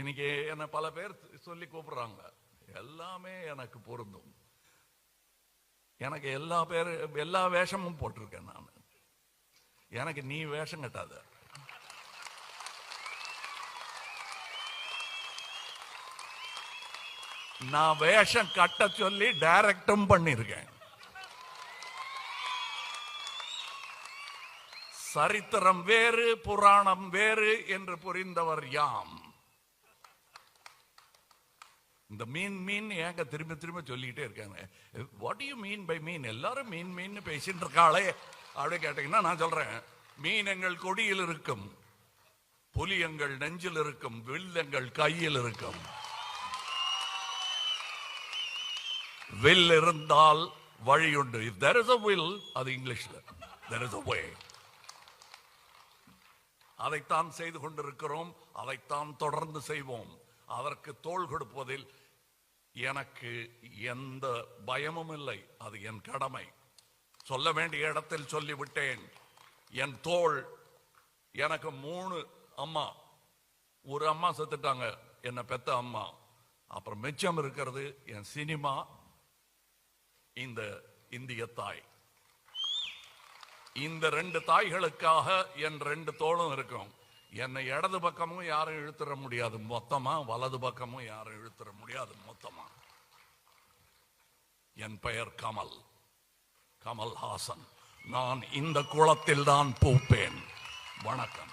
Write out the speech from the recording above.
இன்னைக்கு என்ன பல பேர் சொல்லி கூப்பிடுறாங்க, எல்லாமே எனக்கு பொருந்தும். எனக்கு எல்லா வேஷமும் போட்டிருக்கேன் நான். எனக்கு நீ வேஷம் கட்டாத. நான் வேஷம் கட்ட சொல்லி டைரக்டும் பண்ணிருக்கேன். சரித்திரம் வேறு புராணம் வேறு என்று புரிந்தவர் யாம். இந்த மீன் மீன் ஏங்க திரும்ப திரும்ப சொல்லிக்கிட்டே இருக்காங்க. What do you mean by mean? எல்லாரும் மீன் மீன் பேசிட்டு இருக்காளே அப்படி கேட்டீங்கன்னா நான் சொல்றேன், மீன் எங்கள் கொடியில் இருக்கும், புலி எங்கள் நெஞ்சில் இருக்கும், வில் எங்கள் கையில் இருக்கும். வில் இருந்தால் வழி உண்டு. If there is a will, அது இங்கிலீஷ்ல there is a way. அதைத்தான் செய்து கொண்டிருக்கிறோம், அதைத்தான் தொடர்ந்து செய்வோம். அதற்கு தோள் கொடுப்பதில் எனக்கு எந்த பயமும் இல்லை. அது என் கடமை. சொல்ல வேண்டிய இடத்தில் சொல்லிவிட்டேன். என் தோள், எனக்கு 3 அம்மா. ஒரு அம்மா செத்துட்டாங்க, என்ன பெத்த அம்மா. அப்புறம் மிச்சம் இருக்கிறது என் சினிமா, இந்த இந்திய தாய். இந்த 2 தாய்களுக்காக என் 2 தோளும் இருக்கும். என்னை இடது பக்கமும் யாரும் இழுத்துற முடியாது மொத்தமா, வலது பக்கமும் யாரும் இழுத்துற முடியாது மொத்தமா. என் பெயர் கமல் ஹாசன். நான் இந்த குளத்தில் தான் பூப்பேன். வணக்கம்.